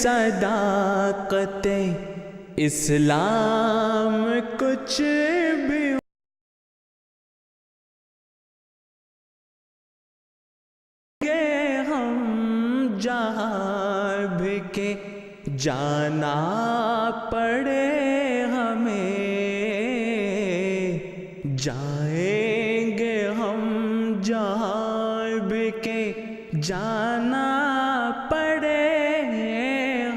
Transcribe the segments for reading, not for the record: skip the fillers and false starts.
सदाक़ते इस्लाम कुछ भी हम जहाँ भी के जाना पड़े हमें, जाएंगे हम जहाँ भी के जाना पड़े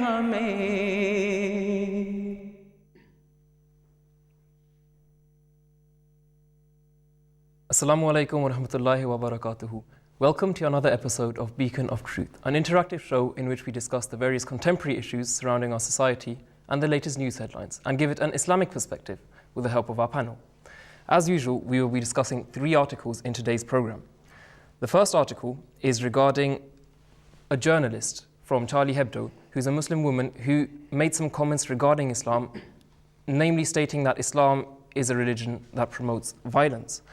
हमें. Assalamu alaikum wa rahmatullahi wa barakatuhu. Welcome to another episode of Beacon of Truth, an interactive show in which we discuss the various contemporary issues surrounding our society and the latest news headlines and give it an Islamic perspective with the help of our panel. As usual, we will be discussing 3 articles in today's program. The first article is regarding a journalist from Charlie Hebdo, who's a Muslim woman who made some comments regarding Islam, namely stating that Islam is a religion that promotes violence.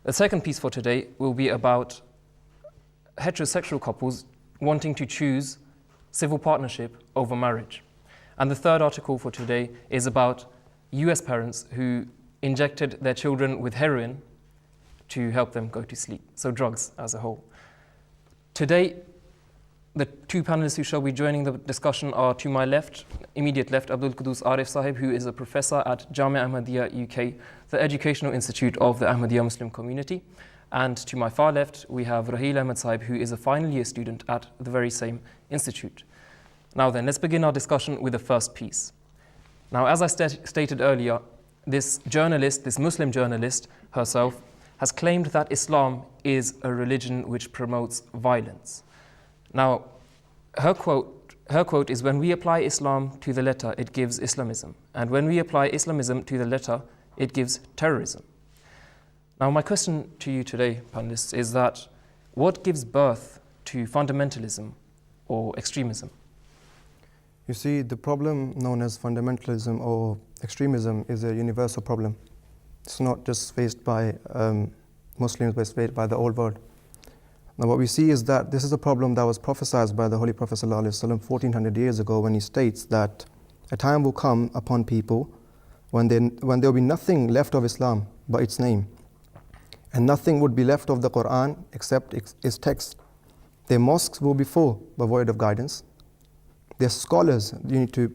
The second piece for today will be about heterosexual couples wanting to choose civil partnership over marriage. And the third article for today is about US parents who injected their children with heroin to help them go to sleep, so drugs as a whole. Today, the 2 panelists who shall be joining the discussion are to my left, immediate left, Abdul Qudus Arif Sahib, who is a professor at Jamia Ahmadiyya UK, the educational institute of the Ahmadiyya Muslim community. And to my far left, we have Raheel Ahmed Sahib, who is a final year student at the very same institute. Now then, let's begin our discussion with the first piece. Now, as I stated earlier, this journalist, this Muslim journalist herself, has claimed that Islam is a religion which promotes violence. Now, her quote is, "When we apply Islam to the letter, it gives Islamism. And when we apply Islamism to the letter, it gives terrorism." Now, my question to you today, panelists, is that what gives birth to fundamentalism or extremism? You see, the problem known as fundamentalism or extremism is a universal problem. It's not just faced by Muslims, but it's faced by the whole world. Now, what we see is that this is a problem that was prophesied by the Holy Prophet ﷺ 1400 years ago, when he states that a time will come upon people when there will be nothing left of Islam but its name, and nothing would be left of the Quran except its text. Their mosques will be full but void of guidance. Their scholars, we need to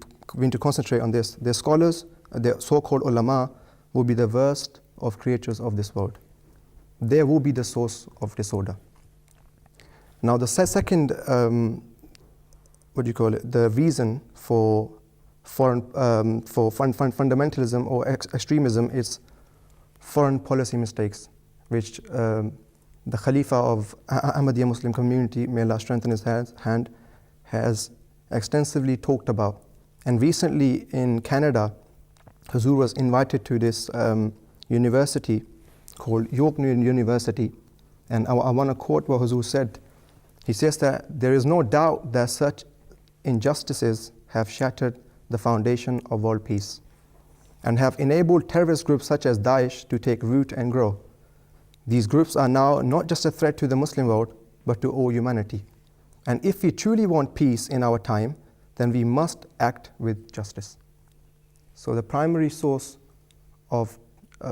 concentrate on this, their scholars, their so-called ulama, will be the worst of creatures of this world. They will be the source of disorder. Now, the second, the reason for fundamentalism or extremism is foreign policy mistakes, which the Khalifa of Ahmadiyya Muslim community, may Allah strengthen his hand, has extensively talked about. And recently in Canada, Huzur was invited to this university called York University, and I want to quote what Huzur said. He says that there is no doubt that such injustices have shattered the foundation of world peace and have enabled terrorist groups such as Daesh to take root and grow. These groups are now not just a threat to the Muslim world, but to all humanity. And if we truly want peace in our time, then we must act with justice. So the primary source of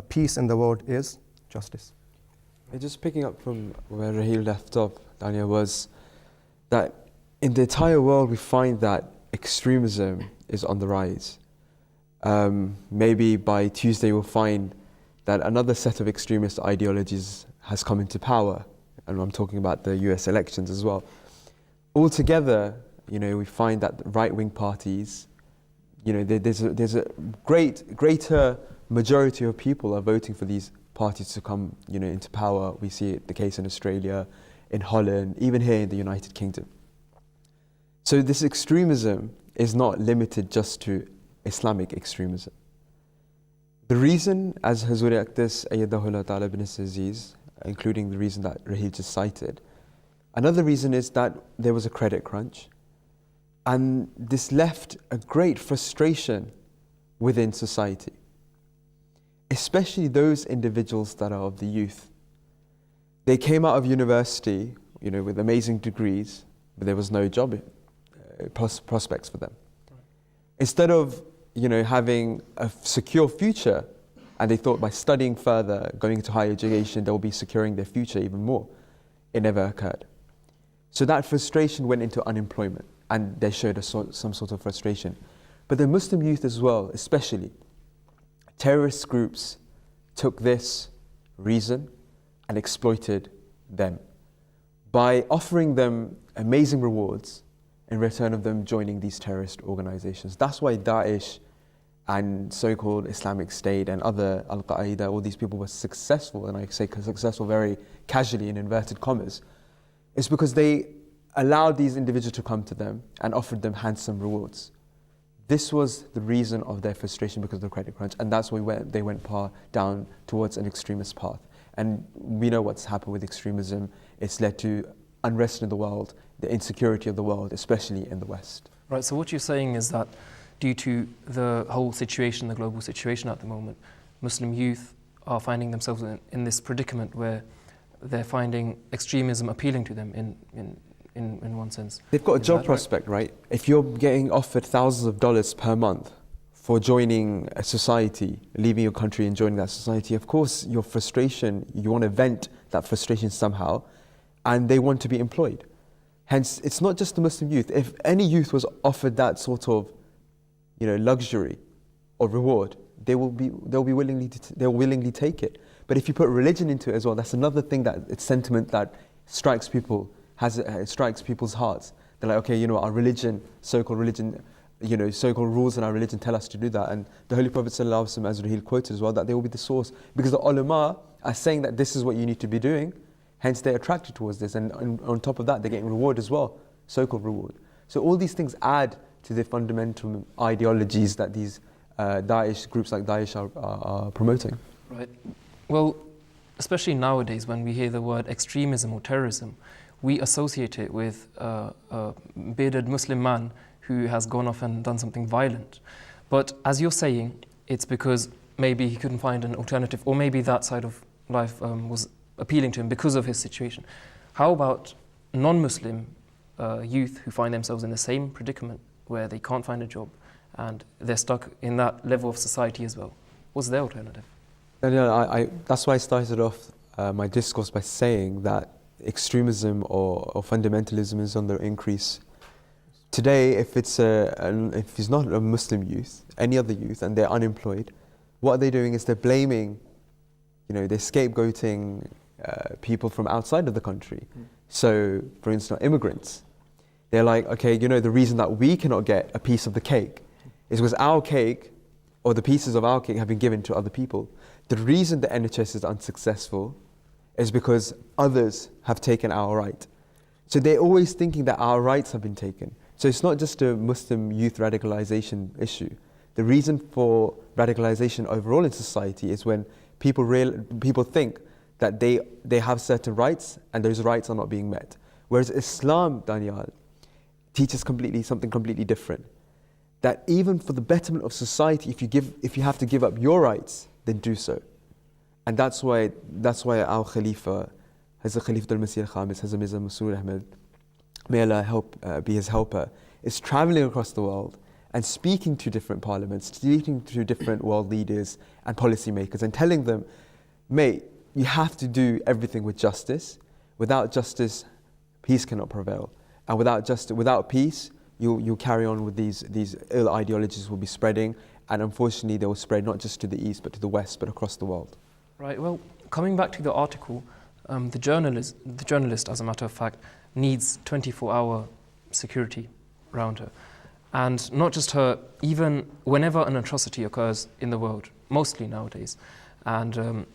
peace in the world is justice. Just picking up from where Raheel left off, Dania, was that in the entire world we find that extremism is on the rise. Maybe by Tuesday we'll find that another set of extremist ideologies has come into power, and I'm talking about the US elections as well. Altogether, we find that right-wing parties, there's a greater majority of people are voting for these parties to come, into power. We see it the case in Australia, in Holland, even here in the United Kingdom. So this extremism is not limited just to Islamic extremism. The reason, as Hazuri Aqdas Ayyadahullah Ta'ala bin Aziz, including the reason that Raheel just cited, another reason is that there was a credit crunch, and this left a great frustration within society, especially those individuals that are of the youth. They came out of university, with amazing degrees, but there was no job prospects for them. Instead of having a secure future, and they thought by studying further, going into higher education, they'll be securing their future even more. It never occurred. So that frustration went into unemployment, and they showed some sort of frustration. But the Muslim youth as well, especially, terrorist groups took this reason and exploited them by offering them amazing rewards in return of them joining these terrorist organizations. That's why Daesh and so-called Islamic State and other Al-Qaeda, all these people were successful, and I say successful very casually in inverted commas. It's because they allowed these individuals to come to them and offered them handsome rewards. This was the reason of their frustration because of the credit crunch, and that's why they went down towards an extremist path. And we know what's happened with extremism. It's led to unrest in the world, the insecurity of the world, especially in the West. Right, so what you're saying is that due to the whole situation, the global situation at the moment, Muslim youth are finding themselves in this predicament where they're finding extremism appealing to them in one sense. They've got a job prospect, right? If you're getting offered thousands of dollars per month for joining a society, leaving your country and joining that society, of course your frustration, you want to vent that frustration somehow, and they want to be employed. Hence, it's not just the Muslim youth. If any youth was offered that sort of luxury or reward, they'll willingly take it. But if you put religion into it as well, that's another thing it's sentiment that strikes people, it strikes people's hearts. They're like, okay, our religion, so-called religion, so-called rules in our religion tell us to do that. And the Holy Prophet ﷺ, as Raheel quoted as well, that they will be the source. Because the ulama are saying that this is what you need to be doing, hence they're attracted towards this. And on top of that, they're getting reward as well, so-called reward. So all these things add to the fundamental ideologies that these groups like Daesh are promoting. Right. Well, especially nowadays when we hear the word extremism or terrorism, we associate it with a bearded Muslim man who has gone off and done something violent. But as you're saying, it's because maybe he couldn't find an alternative, or maybe that side of life was appealing to him because of his situation. How about non-Muslim youth who find themselves in the same predicament where they can't find a job and they're stuck in that level of society as well? What's their alternative? That's why I started off my discourse by saying that extremism or fundamentalism is on the increase. Today, if it's not a Muslim youth, any other youth, and they're unemployed, what they're doing is they're blaming, they're scapegoating people from outside of the country. So, for instance, immigrants. They're like, okay, the reason that we cannot get a piece of the cake is because our cake, or the pieces of our cake, have been given to other people. The reason the NHS is unsuccessful is because others have taken our right. So they're always thinking that our rights have been taken. So it's not just a Muslim youth radicalization issue. The reason for radicalization overall in society is when people think that they have certain rights and those rights are not being met. Whereas Islam, Daniel, teaches something completely different. That even for the betterment of society, if you have to give up your rights, then do so. And that's why our Khalifa, Hazrat Khalifa al-Masih al-Khamis, Hazrat Mirza Masroor Ahmed, may Allah be his helper, is traveling across the world and speaking to different parliaments, speaking to different world leaders and policymakers, and telling them, mate, you have to do everything with justice. Without justice, peace cannot prevail. And without peace, you'll carry on with these ill ideologies will be spreading, and unfortunately they will spread not just to the east, but to the west, but across the world. Right, well, coming back to the article, the journalist, as a matter of fact, needs 24-hour security around her. And not just her, even whenever an atrocity occurs in the world, mostly nowadays, and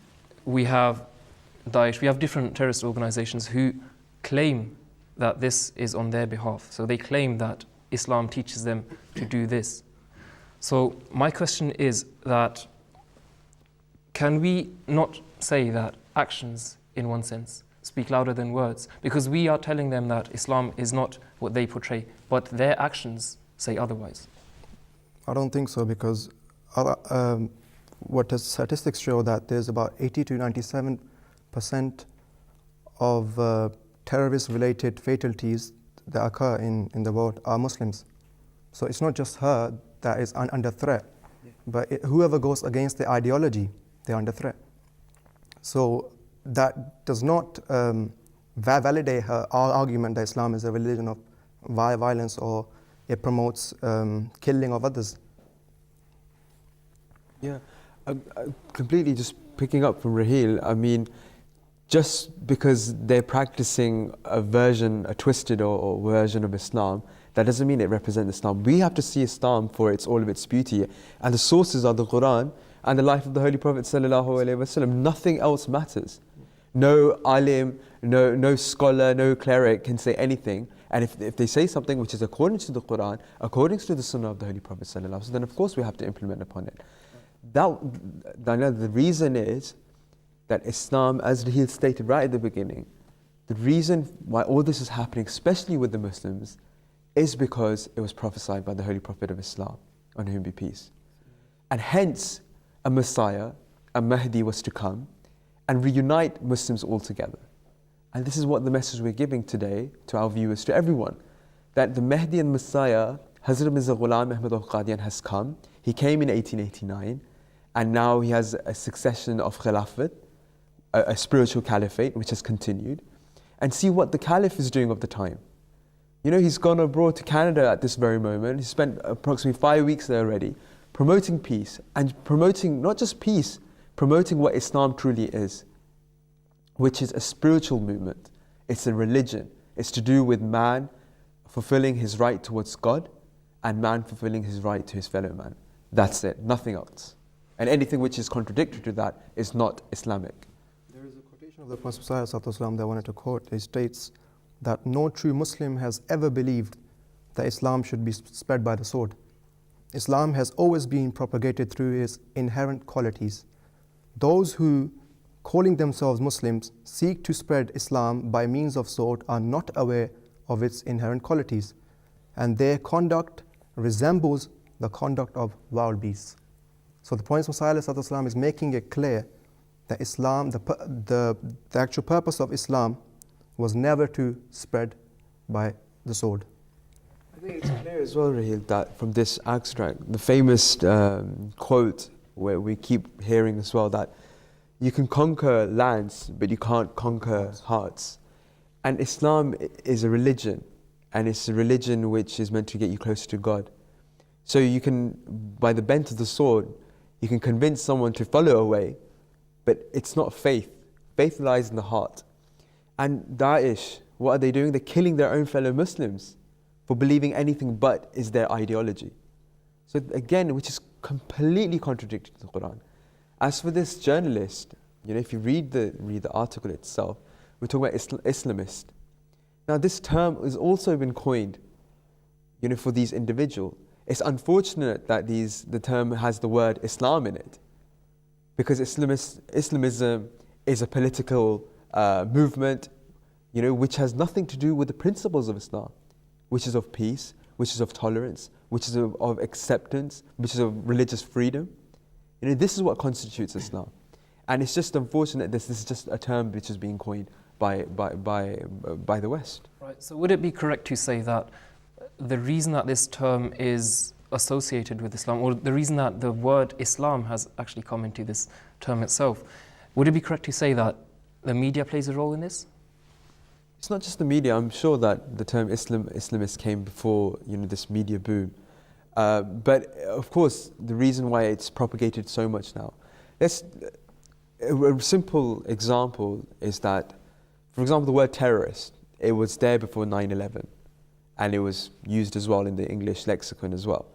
we have Daesh, we have different terrorist organizations who claim that this is on their behalf. So they claim that Islam teaches them to do this. So my question is that, can we not say that actions, in one sense, speak louder than words? Because we are telling them that Islam is not what they portray, but their actions say otherwise. I don't think so, because what the statistics show that there's about 80 to 97% of terrorist-related fatalities that occur in the world are Muslims. So it's not just her that is under threat, but whoever goes against the ideology, they're under threat. So that does not validate her argument that Islam is a religion of violence or it promotes killing of others. Yeah, completely just picking up from Raheel, I mean, just because they're practicing a twisted or version of Islam, that doesn't mean it represents Islam. We have to see Islam for all of its beauty. And the sources are the Quran and the life of the Holy Prophet ﷺ. Nothing else matters. No alim, no scholar, no cleric can say anything. And if they say something which is according to the Quran, according to the Sunnah of the Holy Prophet ﷺ, then of course we have to implement upon it. The reason is that Islam, as he stated right at the beginning, the reason why all this is happening, especially with the Muslims, is because it was prophesied by the Holy Prophet of Islam, on whom be peace. And hence, a Messiah, a Mahdi was to come and reunite Muslims all together. And this is what the message we're giving today to our viewers, to everyone, that the Mahdi and Messiah, Hazrat Mirza Ghulam Ahmad al-Qadian has come. He came in 1889, and now he has a succession of Khilafat, a spiritual caliphate which has continued. And see what the caliph is doing of the time. You know, he's gone abroad to Canada at this very moment. He spent approximately 5 weeks there already, promoting peace, and promoting not just peace, promoting what Islam truly is, which is a spiritual movement. It's a religion. It's to do with man fulfilling his right towards God and man fulfilling his right to his fellow man. That's it, nothing else. And anything which is contradictory to that is not Islamic. There is a quotation of the Prophet ﷺ that I wanted to quote. It states that no true Muslim has ever believed that Islam should be spread by the sword. Islam has always been propagated through its inherent qualities. Those who, calling themselves Muslims, seek to spread Islam by means of sword are not aware of its inherent qualities, and their conduct resembles the conduct of wild beasts. So the Prophet ﷺ is making it clear that Islam, the actual purpose of Islam was never to spread by the sword. I think it's clear as well, Raheel, that from this extract, the famous quote where we keep hearing as well, that you can conquer lands, but you can't conquer hearts. And Islam is a religion, and it's a religion which is meant to get you closer to God. So you can, by the bent of the sword, you can convince someone to follow a way, but it's not faith. Faith lies in the heart. And Daesh, what are they doing? They're killing their own fellow Muslims for believing anything but is their ideology. So again, which is completely contradictory to the Quran. As for this journalist, you know, if you read the article itself, we're talking about Islamist. Now this term has also been coined, you know, for these individuals. It's unfortunate that the term has the word Islam in it, because Islamism is a political movement, you know, which has nothing to do with the principles of Islam, which is of peace, which is of tolerance, which is of acceptance, which is of religious freedom. You know, this is what constitutes Islam. And it's just unfortunate this is just a term which is being coined by the West. Right. So would it be correct to say that the reason that this term is associated with Islam, or the reason that the word Islam has actually come into this term itself, would it be correct to say that the media plays a role in this? It's not just the media. I'm sure that the term Islamist came before, you know, this media boom. But of course, the reason why it's propagated so much now. A simple example is that, for example, the word terrorist, it was there before 9/11, and it was used as well in the English lexicon as well.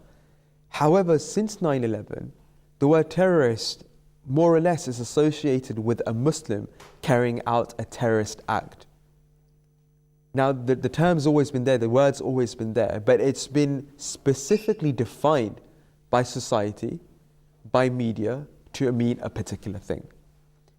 However, since 9/11, the word terrorist more or less is associated with a Muslim carrying out a terrorist act. Now, the term's always been there, the word's always been there, but it's been specifically defined by society, by media, to mean a particular thing.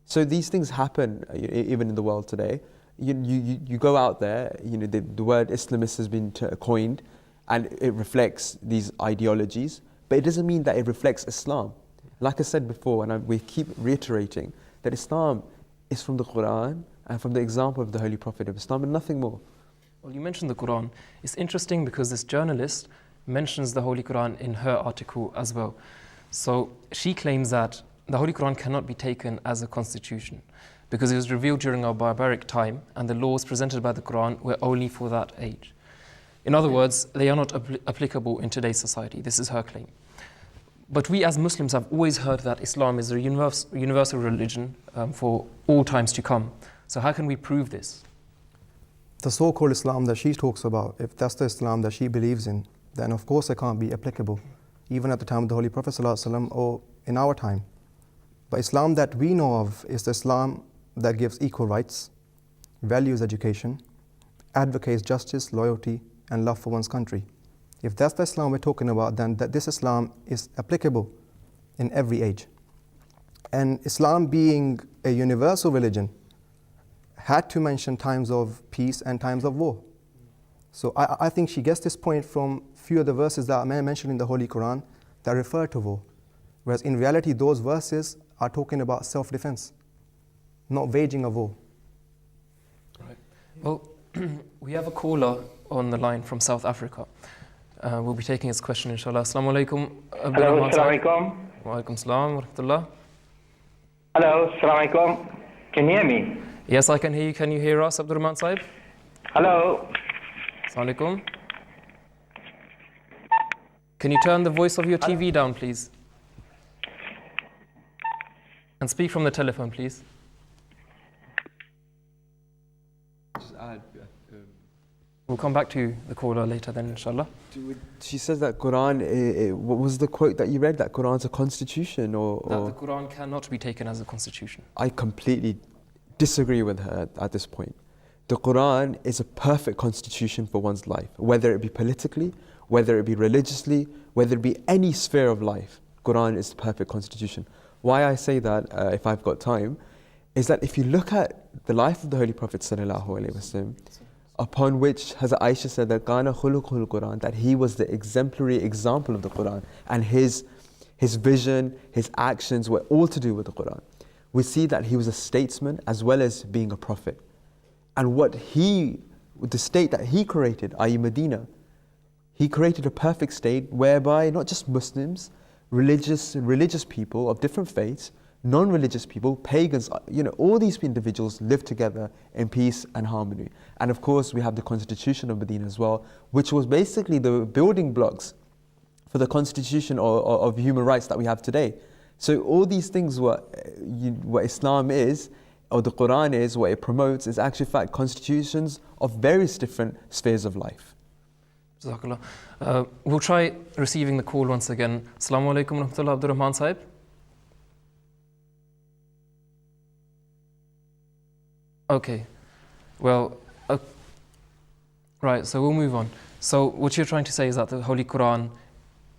So these things happen even in the world today. You go out there, you know, the word Islamist has been coined, and it reflects these ideologies, but it doesn't mean that it reflects Islam. Like I said before, and we keep reiterating, that Islam is from the Quran and from the example of the Holy Prophet of Islam and nothing more. Well, you mentioned the Quran. It's interesting because this journalist mentions the Holy Quran in her article as well. So she claims that the Holy Quran cannot be taken as a constitution because it was revealed during a barbaric time and the laws presented by the Quran were only for that age. In other words, they are not applicable in today's society. This is her claim. But we as Muslims have always heard that Islam is a universal religion for all times to come. So how can we prove this? The so-called Islam that she talks about, if that's the Islam that she believes in, then of course it can't be applicable, even at the time of the Holy Prophet ﷺ or in our time. But Islam that we know of is the Islam that gives equal rights, values education, advocates justice, loyalty, and love for one's country. If that's the Islam we're talking about, then this Islam is applicable in every age. And Islam being a universal religion had to mention times of peace and times of war. So I think she gets this point from few of the verses that are mentioned in the Holy Quran that refer to war. Whereas in reality, those verses are talking about self-defense, not waging a war. Right. Well, we have a caller on the line from South Africa. We'll be taking his question, inshallah. Assalamu alaikum. Hello, assalamu alaikum. Wa alaikum salam wa rahmatullah. Hello, assalamu alaikum. Can you hear me? Yes, I can hear you. Can you hear us, Abdul Rahman Sahib? Hello. Assalamu alaikum. Can you turn the voice of your TV down, please? And speak from the telephone, please. We'll come back to the caller later then, inshallah. She says that Quran, what was the quote that you read? That Quran's a constitution or? That the Quran cannot be taken as a constitution. I completely disagree with her at this point. The Quran is a perfect constitution for one's life, whether it be politically, whether it be religiously, whether it be any sphere of life. Quran is the perfect constitution. Why I say that, if I've got time, is that if you look at the life of the Holy Prophet ﷺ, upon which Hazrat Aisha said that Kana khuluqul Quran, that he was the exemplary example of the Quran, and his vision, his actions were all to do with the Quran. We see that he was a statesman as well as being a prophet. And the state that he created, i.e. Medina, he created a perfect state whereby not just Muslims, religious people of different faiths, non-religious people, pagans, all these individuals live together in peace and harmony. And of course, we have the Constitution of Medina as well, which was basically the building blocks for the constitution of human rights that we have today. So all these things, what Islam is, or the Quran is, what it promotes, is actually in fact constitutions of various different spheres of life. Jazakallah. We'll try receiving the call once again. Assalamu alaikum wa rahmatullah, Abdul Rahman Sahib. Okay, well, right, so we'll move on. So what you're trying to say is that the Holy Quran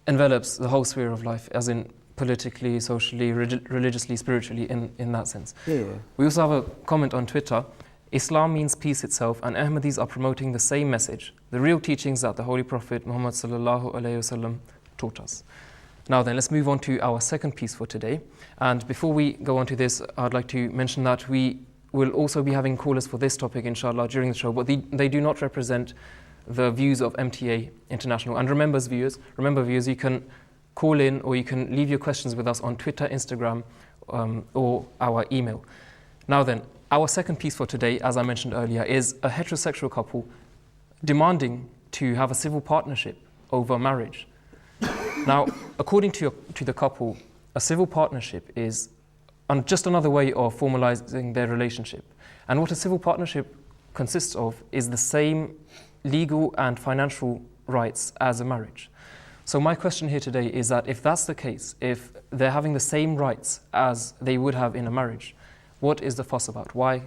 envelops the whole sphere of life, as in politically, socially, religiously, spiritually, in that sense. Yeah. We also have a comment on Twitter. Islam means peace itself, and Ahmadis are promoting the same message, the real teachings that the Holy Prophet Muhammad sallallahu alaihi wasallam taught us. Now then, let's move on to our second piece for today. And before we go on to this, I'd like to mention that we will also be having callers for this topic, inshallah, during the show, but they do not represent the views of MTA International. And remember, viewers, you can call in or you can leave your questions with us on Twitter, Instagram, or our email. Now then, our second piece for today, as I mentioned earlier, is a heterosexual couple demanding to have a civil partnership over marriage. Now, according to the couple, a civil partnership is just another way of formalizing their relationship. And what a civil partnership consists of is the same legal and financial rights as a marriage. So my question here today is that if that's the case, if they're having the same rights as they would have in a marriage, what is the fuss about? Why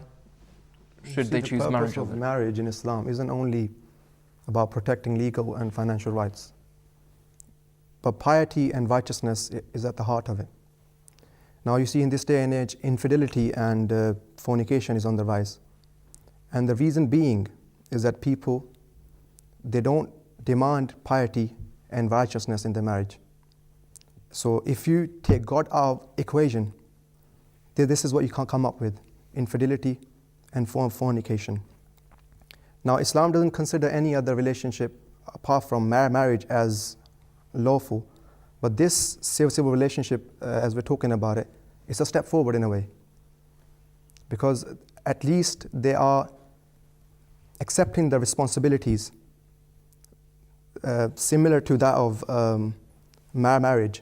should they choose marriage over? The purpose of marriage in Islam isn't only about protecting legal and financial rights, but piety and righteousness is at the heart of it. Now you see in this day and age, infidelity and fornication is on the rise. And the reason being is that people, they don't demand piety and righteousness in their marriage. So if you take God out of equation, this is what you can't come up with: infidelity and fornication. Now, Islam doesn't consider any other relationship apart from marriage as lawful, but this civil relationship, as we're talking about it, is a step forward in a way, because at least they are accepting the responsibilities similar to that of marriage.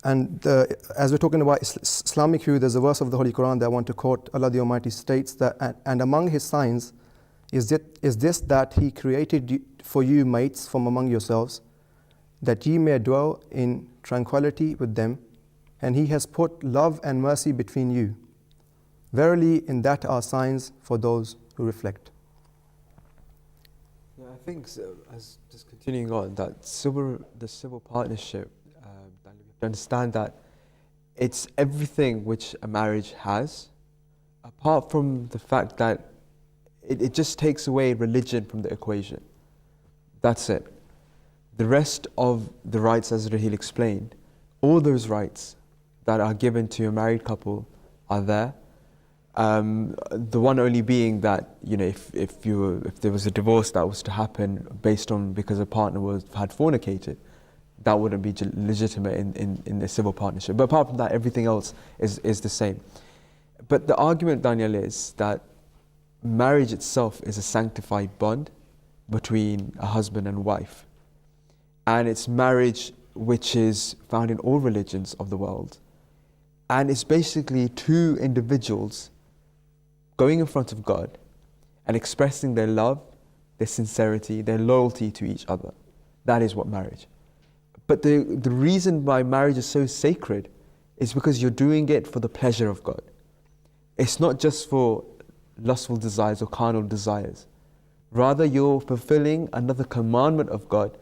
And as we're talking about Islamic view, there's a verse of the Holy Quran that I want to quote. Allah the Almighty states that, and among His signs is this, that He created for you mates from among yourselves, that ye may dwell in tranquility with them, and He has put love and mercy between you. Verily, in that are signs for those who reflect. Yeah, I think so, as just continuing on that the civil partnership, that we have to understand that it's everything which a marriage has, apart from the fact that it just takes away religion from the equation. That's it. The rest of the rights, as Raheel explained, all those rights that are given to a married couple are there. The one only being that, you know, if there was a divorce that was to happen because a partner had fornicated, that wouldn't be legitimate in a civil partnership. But apart from that, everything else is the same. But the argument, Daniel, is that marriage itself is a sanctified bond between a husband and wife. And it's marriage which is found in all religions of the world. And it's basically two individuals going in front of God and expressing their love, their sincerity, their loyalty to each other. That is what marriage. But the reason why marriage is so sacred is because you're doing it for the pleasure of God. It's not just for lustful desires or carnal desires. Rather, you're fulfilling another commandment of God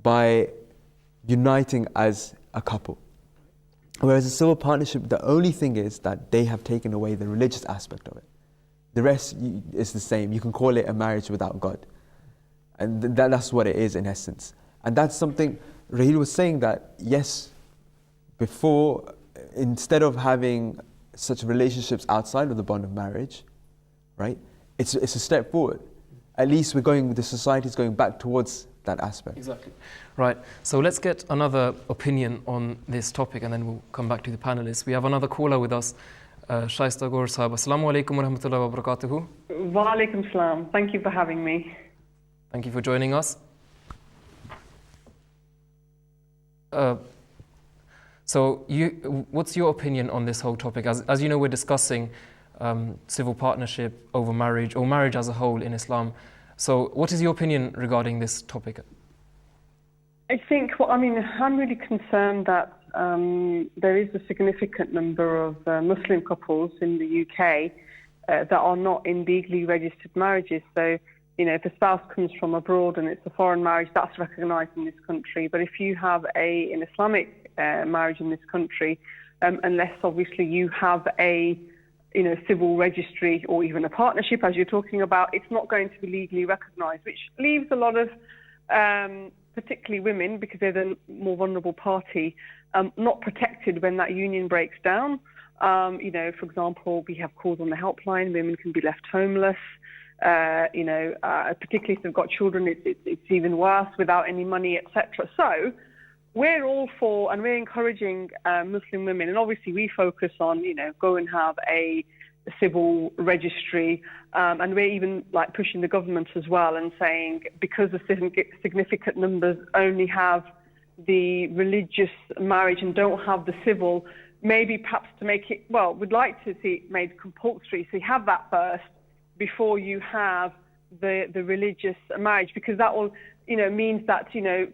by uniting as a couple. Whereas a civil partnership, the only thing is that they have taken away the religious aspect of it. The rest is the same. You can call it a marriage without God. And that's what it is in essence. And that's something Raheel was saying, that yes, before, instead of having such relationships outside of the bond of marriage, right, it's a step forward. At least the society is going back towards that aspect. Exactly. Right. So let's get another opinion on this topic and then we'll come back to the panelists. We have another caller with us, Shaista Gaur Sahib. Assalamu alaikum wa rahmatullahi wa barakatuhu. Wa alaikum salam. Thank you for having me. Thank you for joining us. So what's your opinion on this whole topic? As you know, we're discussing civil partnership over marriage, or marriage as a whole in Islam. So what is your opinion regarding this topic? I think, I'm really concerned that there is a significant number of Muslim couples in the UK that are not in legally registered marriages. So, you know, if a spouse comes from abroad and it's a foreign marriage, that's recognised in this country. But if you have an Islamic marriage in this country, unless obviously you have a civil registry or even a partnership, as you're talking about, it's not going to be legally recognised, which leaves a lot of, particularly women, because they're the more vulnerable party, not protected when that union breaks down. For example, we have calls on the helpline, women can be left homeless. Particularly if they've got children, it's even worse, without any money, etc. So we're all for, and we're encouraging Muslim women, and obviously we focus on, go and have a civil registry, and we're even pushing the government as well and saying, because the significant numbers only have the religious marriage and don't have the civil, maybe perhaps to make it, we'd like to see it made compulsory, so you have that first before you have the religious marriage, because that will means that,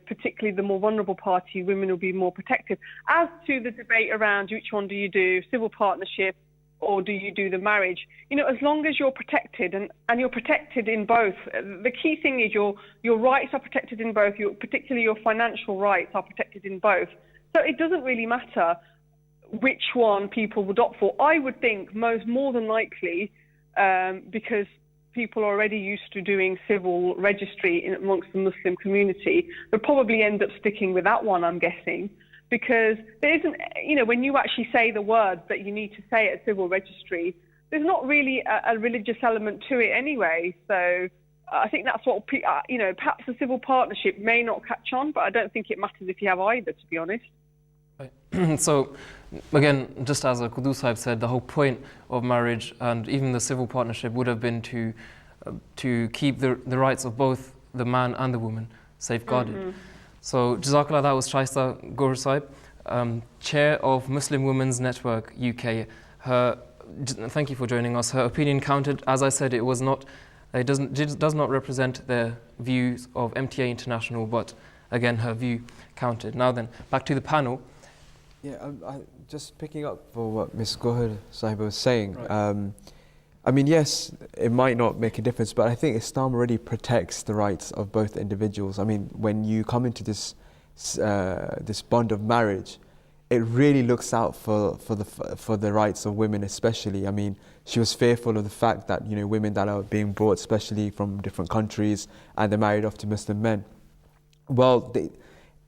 particularly the more vulnerable party, women will be more protected. As to the debate around which one do you do, civil partnership or do you do the marriage, as long as you're protected and you're protected in both. The key thing is your rights are protected in both, particularly your financial rights are protected in both. So it doesn't really matter which one people would opt for. I would think more than likely, because people are already used to doing civil registry amongst the Muslim community, they'll probably end up sticking with that one, I'm guessing, because there isn't, when you actually say the words that you need to say at civil registry, there's not really a religious element to it anyway. So I think that's what, perhaps a civil partnership may not catch on, but I don't think it matters if you have either, to be honest. Right. So, again, just as Qudus Sahib said, the whole point of marriage and even the civil partnership would have been to keep the rights of both the man and the woman safeguarded. So, Jazakallah, that was Shaista Gohar Sahib, Chair of Muslim Women's Network UK. Thank you for joining us. Her opinion counted. As I said, it does not represent the views of MTA International, but again, her view counted. Now then, back to the panel. Yeah, just picking up for what Ms. Gohar Sahib was saying. Right. I mean, yes, it might not make a difference, but I think Islam already protects the rights of both individuals. I mean, when you come into this bond of marriage, it really looks out for the rights of women, especially. I mean, she was fearful of the fact that women that are being brought, especially from different countries, and they're married off to Muslim men. Well,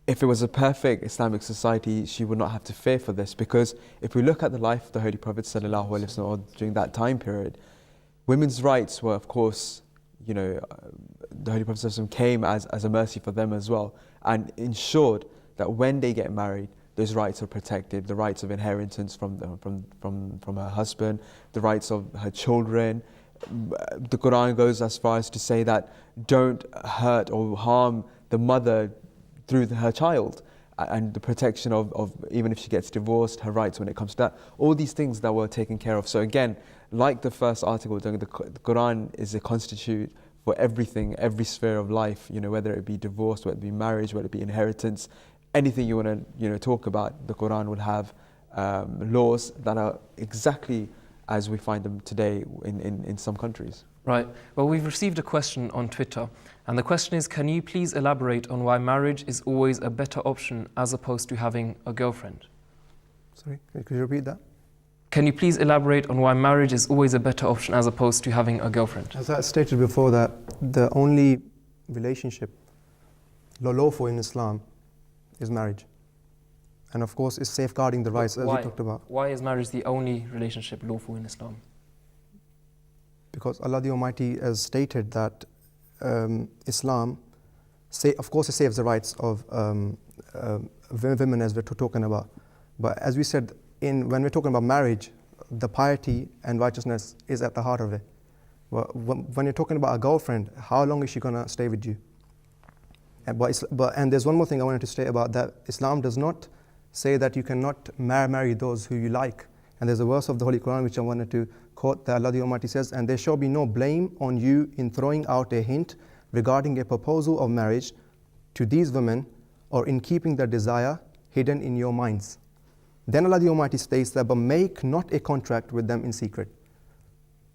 if it was a perfect Islamic society, she would not have to fear for this, because if we look at the life of the Holy Prophet ﷺ during that time period, women's rights were, of course, the Holy Prophet ﷺ came as a mercy for them as well, and ensured that when they get married, those rights are protected, the rights of inheritance from her husband, the rights of her children. The Quran goes as far as to say that don't hurt or harm the mother through her child, and the protection of even if she gets divorced, her rights when it comes to that. All these things that were taken care of. So again, like the first article, the Quran is a constitute for everything, every sphere of life, whether it be divorce, whether it be marriage, whether it be inheritance, anything you want to talk about, the Quran will have laws that are exactly as we find them today in some countries. Right. Well, we've received a question on Twitter, and the question is, can you please elaborate on why marriage is always a better option as opposed to having a girlfriend? Sorry, could you repeat that? Can you please elaborate on why marriage is always a better option as opposed to having a girlfriend? As I stated before, that the only relationship lawful in Islam is marriage. And of course, it's safeguarding the rights, as we talked about. Why is marriage the only relationship lawful in Islam? Because Allah the Almighty has stated that Islam, of course, it saves the rights of women, as we're talking about. But as we said, when we're talking about marriage, the piety and righteousness is at the heart of it. When you're talking about a girlfriend, how long is she going to stay with you? And there's one more thing I wanted to say about that. Islam does not say that you cannot marry those who you like. And there's a verse of the Holy Quran which I wanted to quote, that Allah the Almighty says, "And there shall be no blame on you in throwing out a hint regarding a proposal of marriage to these women, or in keeping their desire hidden in your minds." Then Allah the Almighty states that, "But make not a contract with them in secret."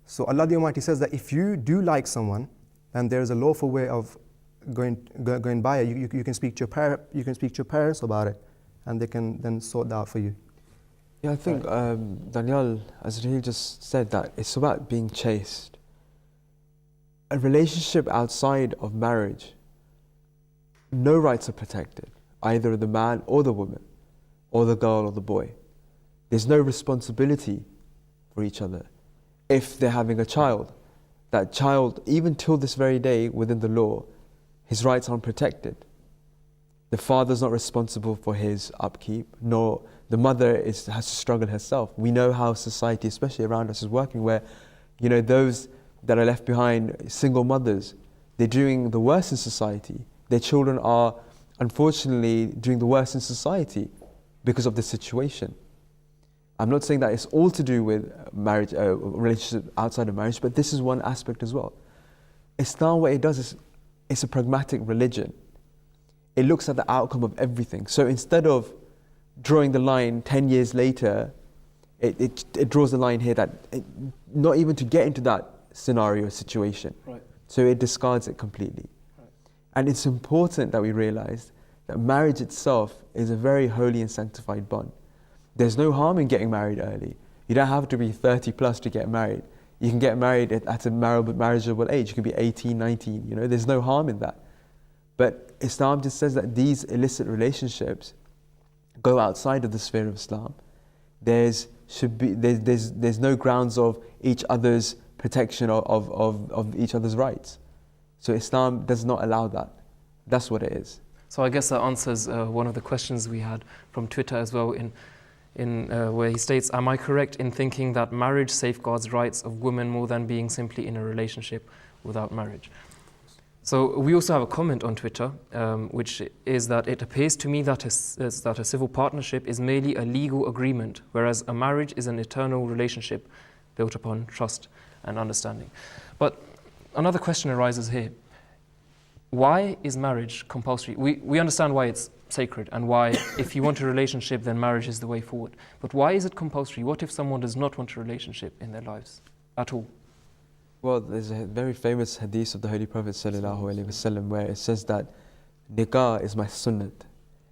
So Allah the Almighty says that if you do like someone, then there's a lawful way of going by it. You can speak to your parents about it, and they can then sort that out for you. Yeah, I think Daniel, as he just said, that it's about being chaste. A relationship outside of marriage, no rights are protected, either the man or the woman, or the girl or the boy. There's no responsibility for each other. If they're having a child, that child, even till this very day within the law, his rights aren't protected. The father's not responsible for his upkeep, nor the mother has to struggle herself. We know how society, especially around us, is working, where those that are left behind, single mothers, they're doing the worst in society. Their children are unfortunately doing the worst in society because of the situation. I'm not saying that it's all to do with marriage, relationship outside of marriage, but this is one aspect as well. Islam, what it does is, it's a pragmatic religion. It looks at the outcome of everything. So instead of drawing the line 10 years later, it draws the line here that not even to get into that scenario or situation. Right. So it discards it completely. Right. And it's important that we realize that marriage itself is a very holy and sanctified bond. There's no harm in getting married early. You don't have to be 30 plus to get married. You can get married at a marriageable age. You can be 18, 19, there's no harm in that. But Islam just says that these illicit relationships go outside of the sphere of Islam. There's should be, there's no grounds of each other's protection of each other's rights. So Islam does not allow that. That's what it is. So I guess that answers one of the questions we had from Twitter as well, where he states, am I correct in thinking that marriage safeguards rights of women more than being simply in a relationship without marriage? So we also have a comment on Twitter, which is that it appears to me that a civil partnership is merely a legal agreement, whereas a marriage is an eternal relationship built upon trust and understanding. But another question arises here. Why is marriage compulsory? We understand why it's sacred and why if you want a relationship, then marriage is the way forward. But why is it compulsory? What if someone does not want a relationship in their lives at all? Well, there's a very famous hadith of the Holy Prophet ﷺ where it says that nikah is my sunnat,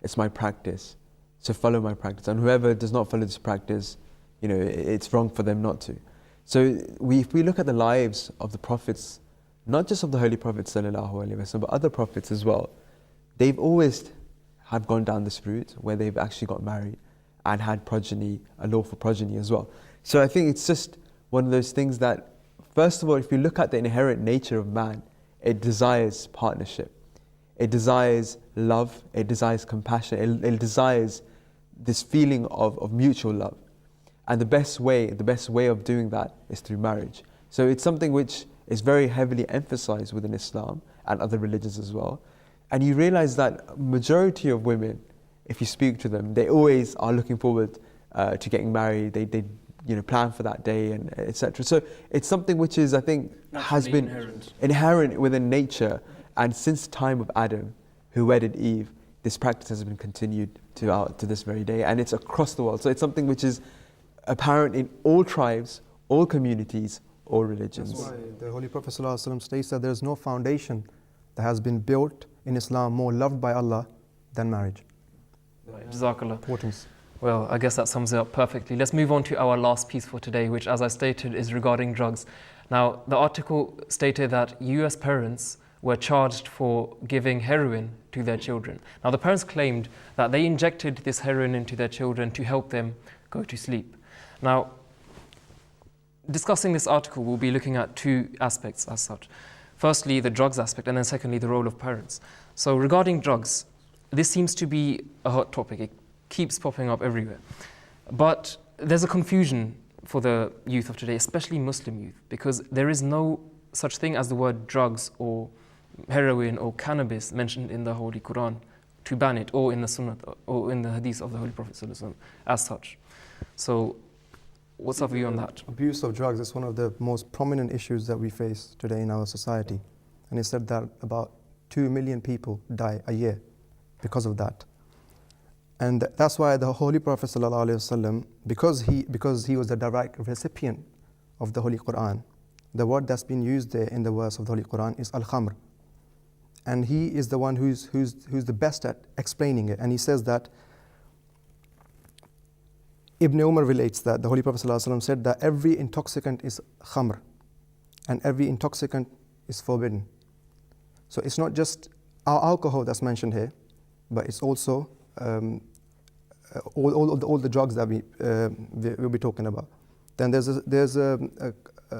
it's my practice, so follow my practice. And whoever does not follow this practice, it's wrong for them not to. So if we look at the lives of the prophets, not just of the Holy Prophet ﷺ, but other prophets as well, they've always have gone down this route where they've actually got married and had progeny, a lawful progeny as well. So I think it's just one of those things that, first of all, if you look at the inherent nature of man, it desires partnership. It desires love. It desires compassion. It desires this feeling of mutual love. And the best way of doing that is through marriage. So it's something which is very heavily emphasized within Islam and other religions as well. And you realize that majority of women, if you speak to them, they always are looking forward to getting married. They plan for that day and etc. So it's something which is, I think, has been inherent within nature. And since the time of Adam, who wedded Eve, this practice has been continued to this very day, and it's across the world. So it's something which is apparent in all tribes, all communities, all religions. That's why the Holy Prophet ﷺ states that there is no foundation that has been built in Islam more loved by Allah than marriage. Jazakallah. Importance. Well, I guess that sums it up perfectly. Let's move on to our last piece for today, which, as I stated, is regarding drugs. Now, the article stated that US parents were charged for giving heroin to their children. Now, the parents claimed that they injected this heroin into their children to help them go to sleep. Now, discussing this article, we'll be looking at two aspects as such. Firstly, the drugs aspect, and then secondly, the role of parents. So regarding drugs, this seems to be a hot topic. It keeps popping up everywhere. But there's a confusion for the youth of today, especially Muslim youth, because there is no such thing as the word drugs or heroin or cannabis mentioned in the Holy Quran to ban it, or in the Sunnah or in the Hadith of the Holy Prophet ﷺ as such. So what's our view on that? Abuse of drugs is one of the most prominent issues that we face today in our society. And it's said that about 2 million people die a year because of that. And that's why the Holy Prophet ﷺ, because he was the direct recipient of the Holy Quran, the word that's been used there in the verse of the Holy Quran is al-khamr. And he is the one who's the best at explaining it. And he says that Ibn Umar relates that the Holy Prophet ﷺ said that every intoxicant is khamr and every intoxicant is forbidden. So it's not just our alcohol that's mentioned here, but it's also all the drugs that we'll be talking about. Then there's a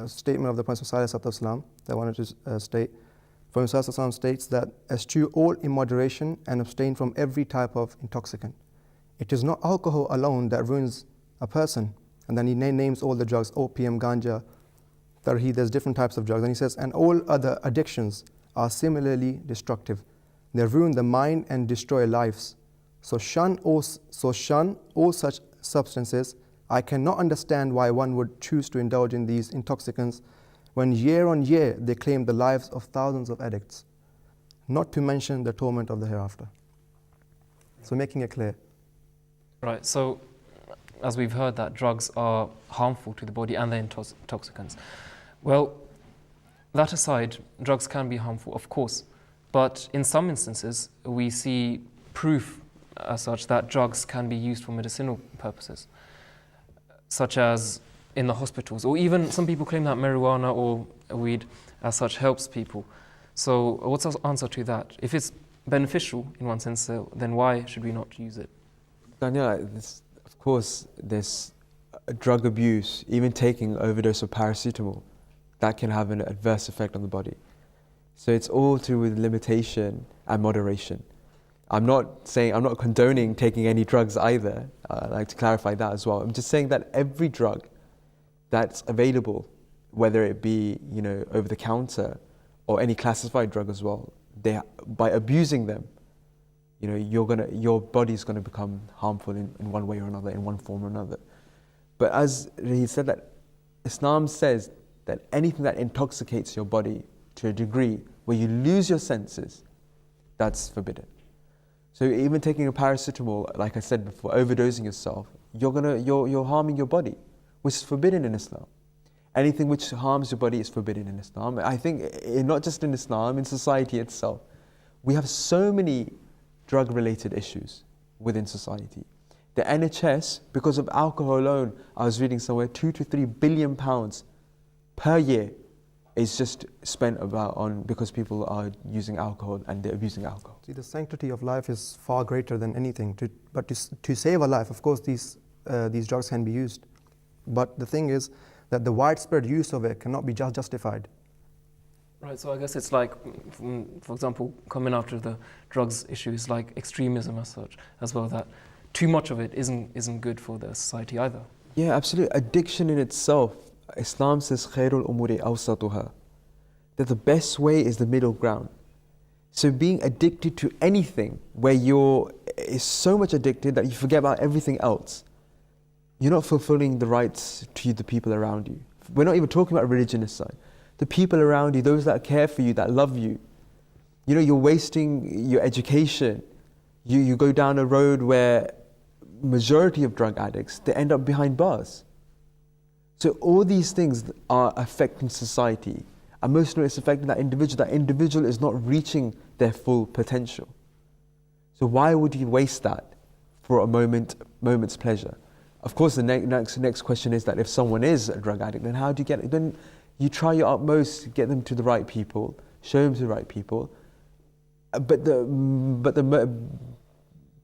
statement of the Prophet ﷺ that I wanted to state. Prophet ﷺ states that eschew all immoderation and abstain from every type of intoxicant. It is not alcohol alone that ruins a person. And then he names all the drugs, opium, ganja, tarhi, there's different types of drugs. And he says, and all other addictions are similarly destructive. They ruin the mind and destroy lives. So shun all such substances. I cannot understand why one would choose to indulge in these intoxicants when year on year they claim the lives of thousands of addicts, not to mention the torment of the hereafter. So making it clear. Right, so as we've heard that drugs are harmful to the body and they're intoxicants. Well, that aside, drugs can be harmful, of course, but in some instances we see proof as such that drugs can be used for medicinal purposes, such as in the hospitals, or even some people claim that marijuana or weed as such helps people. So what's our answer to that? If it's beneficial in one sense, then why should we not use it? Daniel, of course, there's drug abuse, even taking an overdose of paracetamol, that can have an adverse effect on the body. So it's all to do with limitation and moderation. I'm not condoning taking any drugs either. I'd like to clarify that as well. I'm just saying that every drug that's available, whether it be, over the counter or any classified drug as well, by abusing them, your body's gonna become harmful in one way or another, in one form or another. But as he said, that Islam says that anything that intoxicates your body to a degree where you lose your senses, that's forbidden. So even taking a paracetamol, like I said before, overdosing yourself, you're harming your body, which is forbidden in Islam. Anything which harms your body is forbidden in Islam. I think not just in Islam, in society itself. We have so many drug-related issues within society. The NHS, because of alcohol alone, I was reading somewhere, 2 to 3 billion pounds per year is just spent because people are using alcohol and they're abusing alcohol. See, the sanctity of life is far greater than anything. But to save a life, of course, these drugs can be used. But the thing is that the widespread use of it cannot be justified. Right, so I guess it's like, for example, coming after the drugs issue is like extremism as such, as well, that too much of it isn't good for the society either. Yeah, absolutely. Addiction in itself, Islam says khairul umuri awsatuha, that the best way is the middle ground. So being addicted to anything where is so much addicted that you forget about everything else, you're not fulfilling the rights to the people around you. We're not even talking about religion aside. The people around you, those that care for you, that love you, you're wasting your education. You go down a road where majority of drug addicts, they end up behind bars. So all these things are affecting society. Emotionally, it's affecting that individual. That individual is not reaching their full potential. So why would you waste that for a moment's pleasure? Of course, the next question is that if someone is a drug addict, then how do you get it? Then you try your utmost to get them to the right people, show them to the right people. But the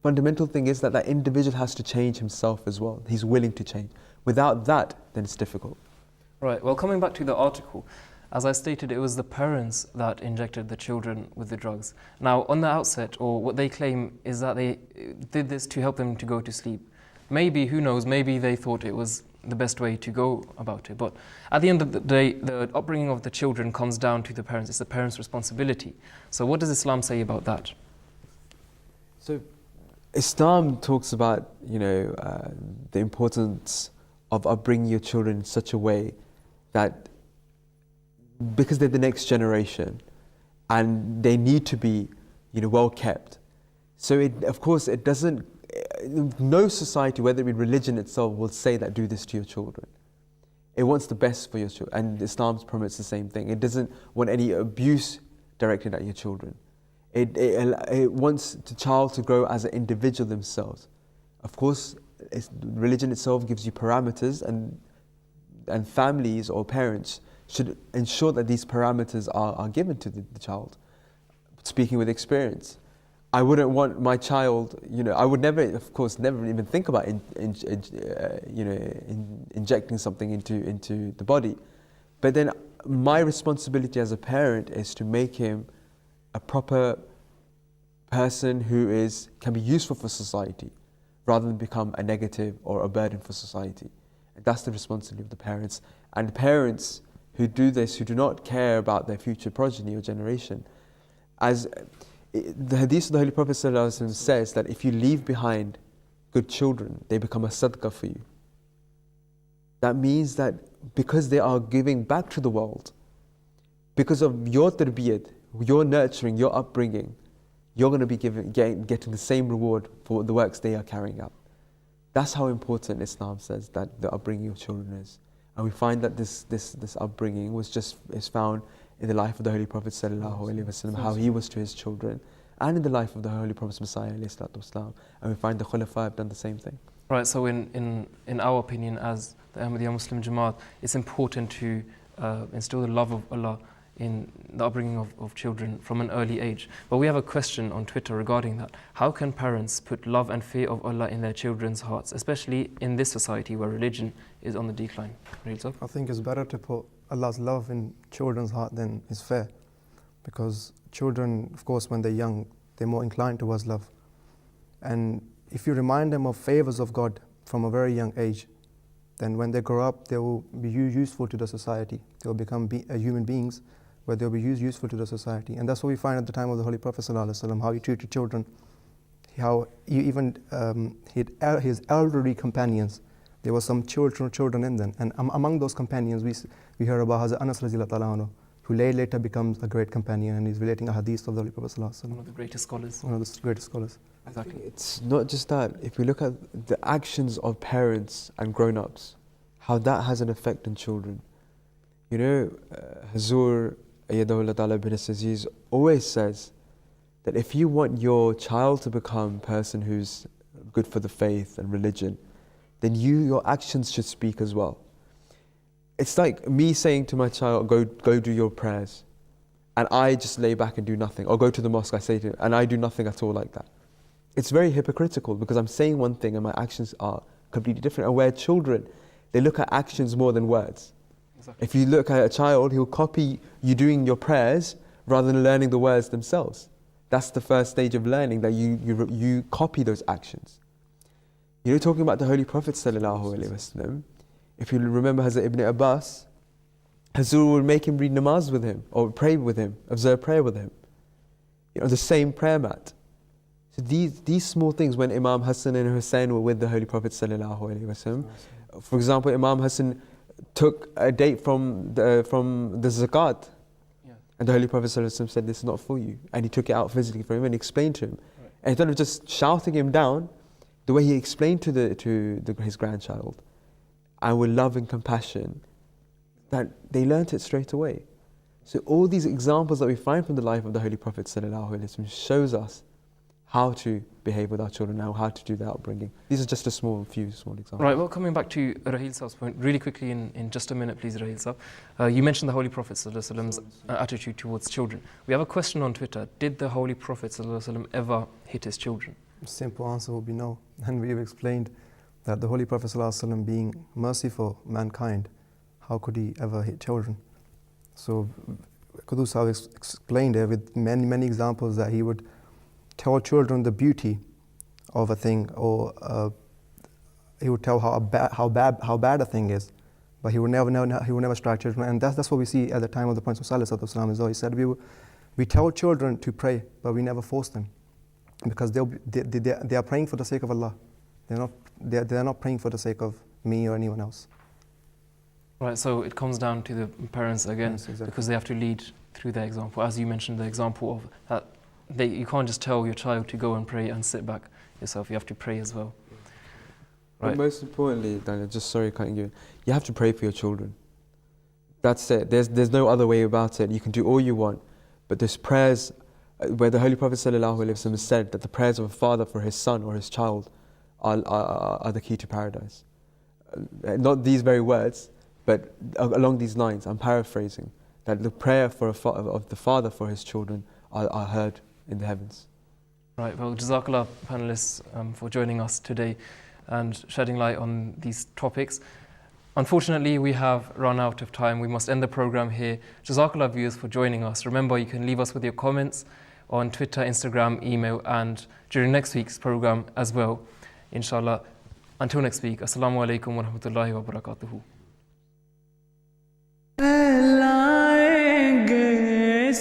fundamental thing is that individual has to change himself as well. He's willing to change. Without that, then it's difficult. Right, well, coming back to the article, as I stated, it was the parents that injected the children with the drugs. Now, on the outset, or what they claim is that they did this to help them to go to sleep. Maybe, who knows, maybe they thought it was the best way to go about it. But at the end of the day, the upbringing of the children comes down to the parents. It's the parents' responsibility. So what does Islam say about that? So Islam talks about, the importance of upbringing your children in such a way that, because they're the next generation and they need to be, well kept. So of course it doesn't, no society, whether it be religion itself, will say that do this to your children. It wants the best for your children, and Islam promotes the same thing. It doesn't want any abuse directed at your children. It wants the child to grow as an individual themselves. Of course, religion itself gives you parameters, and families or parents should ensure that these parameters are given to the child. Speaking with experience, I wouldn't want my child, I would never even think about injecting something into the body. But then my responsibility as a parent is to make him a proper person who can be useful for society, rather than become a negative or a burden for society. And that's the responsibility of the parents. And parents who do this, who do not care about their future progeny or generation, as the hadith of the Holy Prophet ﷺ says that if you leave behind good children, they become a sadaqah for you. That means that because they are giving back to the world, because of your tarbiyat, your nurturing, your upbringing, you're going to be getting the same reward for the works they are carrying out. That's how important Islam says that the upbringing of children is. And we find that this upbringing is found in the life of the Holy Prophet ﷺ, how he was to his children, and in the life of the Holy Prophet Messiah ﷺ. And we find the Khulafa have done the same thing. Right, so in our opinion as the Ahmadiyya Muslim Jamaat, it's important to instill the love of Allah in the upbringing of children from an early age. But we have a question on Twitter regarding that. How can parents put love and fear of Allah in their children's hearts, especially in this society where religion is on the decline? Raisa? I think it's better to put Allah's love in children's heart than is fair, because children, of course, when they're young, they're more inclined towards love. And if you remind them of favors of God from a very young age, then when they grow up, they will be useful to the society. They will become human beings where they'll be useful to the society. And that's what we find at the time of the Holy Prophet ﷺ, how he treated children, how he even his elderly companions, there were some children in them. And among those companions, we hear about Hazrat Anas radiallahu ta'ala anhu, who later becomes a great companion, and he's relating a hadith of the Holy Prophet ﷺ. One of the greatest scholars. One of the greatest scholars. Exactly. It's not just that. If we look at the actions of parents and grown-ups, how that has an effect on children. You know, Hazur Ayyadahullah Ta'ala bin Aziz always says that if you want your child to become a person who's good for the faith and religion, then your actions should speak as well. It's like me saying to my child, go do your prayers, and I just lay back and do nothing. Or go to the mosque, I say to him, and I do nothing at all like that. It's very hypocritical, because I'm saying one thing and my actions are completely different. And where children, they look at actions more than words. Exactly. If you look at a child, he'll copy you doing your prayers rather than learning the words themselves. That's the first stage of learning, that you copy those actions. You know, talking about the Holy Prophet ﷺ, if you remember Hazrat Ibn Abbas, Hazur would make him read namaz with him, or pray with him, observe prayer with him. You know, the same prayer mat. So these small things, when Imam Hassan and Hussein were with the Holy Prophet ﷺ, for example, Imam Hassan took a date from the zakat, and the Holy Prophet ﷺ said, "This is not for you," and he took it out physically for him and explained to him. Right. And instead of just shouting him down, the way he explained to his grandchild, and with love and compassion, that they learnt it straight away. So all these examples that we find from the life of the Holy Prophet ﷺ shows us how to behave with our children now, how to do the upbringing. These are just few small examples. Right, well, coming back to Raheel Saab's point, really quickly in just a minute, please, Raheel Saab. You mentioned the Holy Prophet ﷺ's attitude towards children. We have a question on Twitter. Did the Holy Prophet ﷺ ever hit his children? Simple answer would be no. And we've explained that the Holy Prophet ﷺ, being merciful mankind, how could he ever hit children? So Qudus Sahib explained it with many examples, that he would tell children the beauty of a thing, or he would tell how bad a thing is, but he would never strike children. And that's what we see at the time of the Prophet ﷺ as well. He said, we tell children to pray, but we never force them, because they are praying for the sake of Allah. They're not praying for the sake of me or anyone else. Right, so it comes down to the parents again, yes, exactly. Because they have to lead through their example. As you mentioned, the example of that you can't just tell your child to go and pray and sit back yourself. You have to pray as well. Right. But most importantly, Daniel, just sorry cutting you, you have to pray for your children. That's it. There's no other way about it. You can do all you want, but there's prayers where the Holy Prophet ﷺ said that the prayers of a father for his son or his child are the key to paradise. Not these very words, but along these lines. I'm paraphrasing that the prayer of the father for his children are heard in the heavens. Right, well, Jazakallah panelists for joining us today and shedding light on these topics. Unfortunately, we have run out of time. We must end the program here. Jazakallah viewers for joining us. Remember, you can leave us with your comments on Twitter, Instagram, email, and during next week's program as well, inshallah. Until next week, Assalamu alaikum wa rahmatullahi wa barakatuhu.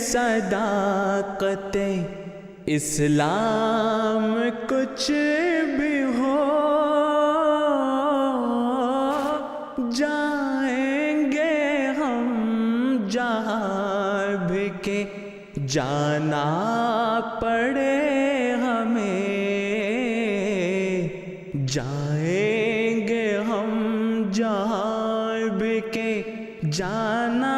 सदाक़ते इस्लाम कुछ भी हो, जाएंगे हम जहाँ भी के जाना पड़े हमें, जाएंगे हम जहाँ भी के जाना